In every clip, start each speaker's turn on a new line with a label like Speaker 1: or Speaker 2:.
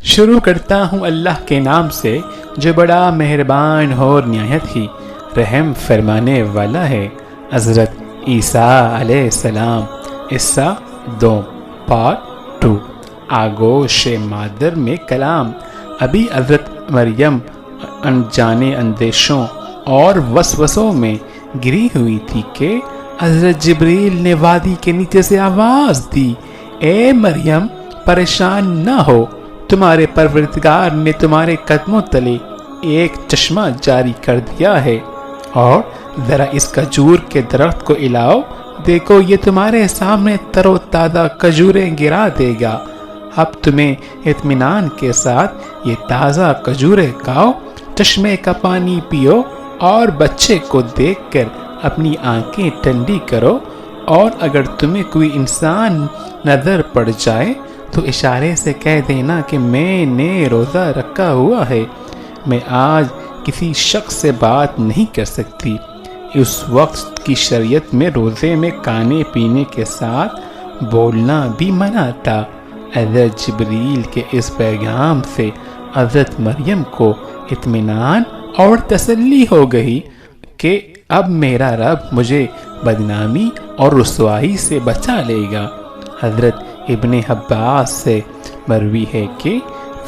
Speaker 1: شروع کرتا ہوں اللہ کے نام سے جو بڑا مہربان اور نہایت ہی رحم فرمانے والا ہے۔ حضرت عیسیٰ علیہ السلام حصہ 2 پارٹ 2 آغوش مادر میں کلام۔ ابھی حضرت مریم انجانے اندیشوں اور وسوسوں میں گری ہوئی تھی کہ حضرت جبریل نے وادی کے نیچے سے آواز دی، اے مریم پریشان نہ ہو، تمہارے پروردگار نے تمہارے قدموں تلے ایک چشمہ جاری کر دیا ہے، اور ذرا اس کھجور کے درخت کو ہلاؤ، دیکھو یہ تمہارے سامنے تر و تازہ کھجوریں گرا دے گا۔ اب تمہیں اطمینان کے ساتھ یہ تازہ کھجوریں کھاؤ، چشمے کا پانی پیو اور بچے کو دیکھ کر اپنی آنکھیں ٹھنڈی کرو، اور اگر تمہیں کوئی انسان نظر پڑ جائے تو اشارے سے کہہ دینا کہ میں نے روزہ رکھا ہوا ہے، میں آج کسی شخص سے بات نہیں کر سکتی۔ اس وقت کی شریعت میں روزے میں کھانے پینے کے ساتھ بولنا بھی منع تھا۔ حضرت جبریل کے اس پیغام سے حضرت مریم کو اطمینان اور تسلی ہو گئی کہ اب میرا رب مجھے بدنامی اور رسوائی سے بچا لے گا۔ حضرت ابن عباس سے مروی ہے کہ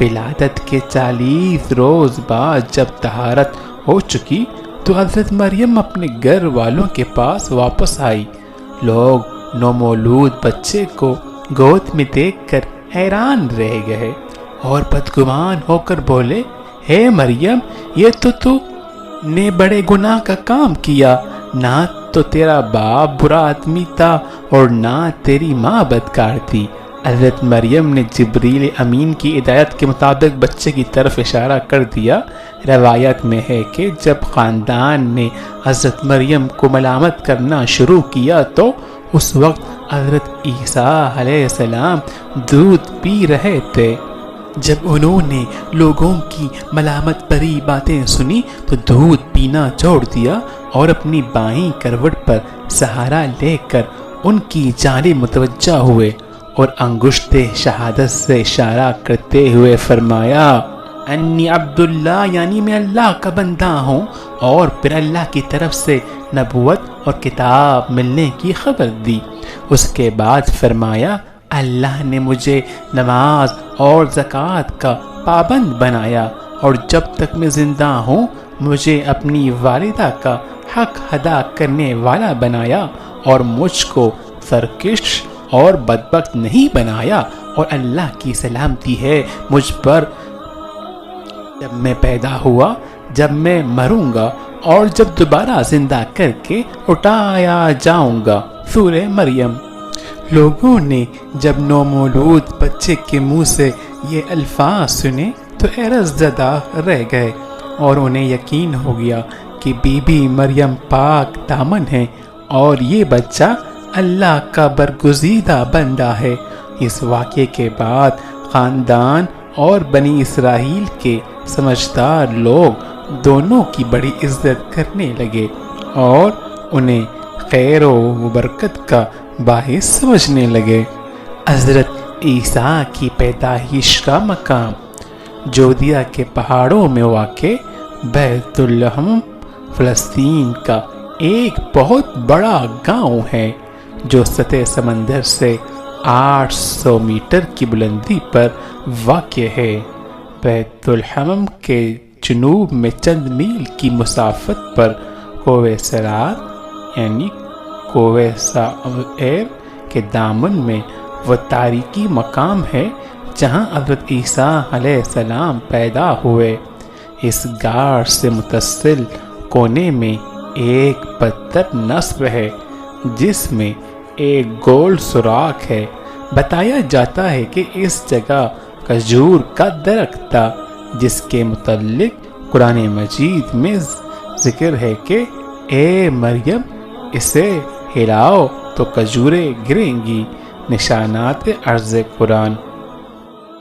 Speaker 1: ولادت کے 40 روز بعد جب طہارت ہو چکی تو حضرت مریم اپنے گھر والوں کے پاس واپس آئی۔ لوگ نومولود بچے کو گود میں دیکھ کر حیران رہ گئے اور بدگمان ہو کر بولے، اے مریم یہ تو نے بڑے گناہ کا کام کیا، نہ تو تیرا باپ برا آدمی تھا اور نہ تیری ماں بدکار تھی۔ حضرت مریم نے جبریل امین کی ہدایت کے مطابق بچے کی طرف اشارہ کر دیا۔ روایت میں ہے کہ جب خاندان نے حضرت مریم کو ملامت کرنا شروع کیا تو اس وقت حضرت عیسیٰ علیہ السلام دودھ پی رہے تھے۔ جب انہوں نے لوگوں کی ملامت بھری باتیں سنی تو دودھ پینا چھوڑ دیا اور اپنی بائیں کروٹ پر سہارا لے کر ان کی جانب متوجہ ہوئے اور انگشت شہادت سے اشارہ کرتے ہوئے فرمایا، انی عبداللہ، یعنی میں اللہ کا بندہ ہوں، اور پھر اللہ کی طرف سے نبوت اور کتاب ملنے کی خبر دی۔ اس کے بعد فرمایا، اللہ نے مجھے نماز اور زکوٰۃ کا پابند بنایا، اور جب تک میں زندہ ہوں مجھے اپنی والدہ کا حق ادا کرنے والا بنایا، اور مجھ کو سرکش اور بدبخت نہیں بنایا، اور اللہ کی سلامتی ہے مجھ پر جب میں پیدا ہوا، جب میں مروں گا اور جب دوبارہ زندہ کر کے اٹھایا جاؤں گا۔ سورہ مریم۔ لوگوں نے جب نومولود بچے کے منہ سے یہ الفاظ سنے تو حیرت زدہ رہ گئے، اور انہیں یقین ہو گیا کہ بی بی مریم پاک دامن ہے اور یہ بچہ اللہ کا برگزیدہ بندہ ہے۔ اس واقعے کے بعد خاندان اور بنی اسرائیل کے سمجھدار لوگ دونوں کی بڑی عزت کرنے لگے اور انہیں خیر و برکت کا باعث سمجھنے لگے۔ حضرت عیسیٰ کی پیدائش کا مقام جودیہ کے پہاڑوں میں واقع بیت لحم فلسطین کا ایک بہت بڑا گاؤں ہے جو سطح سمندر سے 800 میٹر کی بلندی پر واقع ہے۔ بیت الحم کے جنوب میں چند میل کی مسافت پر کوہ سرات یعنی کوہ سعیر کے دامن میں وہ تاریخی مقام ہے جہاں حضرت عیسیٰ علیہ السلام پیدا ہوئے۔ اس غار سے متصل کونے میں ایک پتھر نصب ہے جس میں ایک گول سوراخ ہے۔ بتایا جاتا ہے کہ اس جگہ کھجور کا درخت تھا جس کے متعلق قرآن مجید میں ذکر ہے کہ اے مریم اسے ہلاؤ تو کھجوریں گریں گی۔ نشانات عرض قرآن۔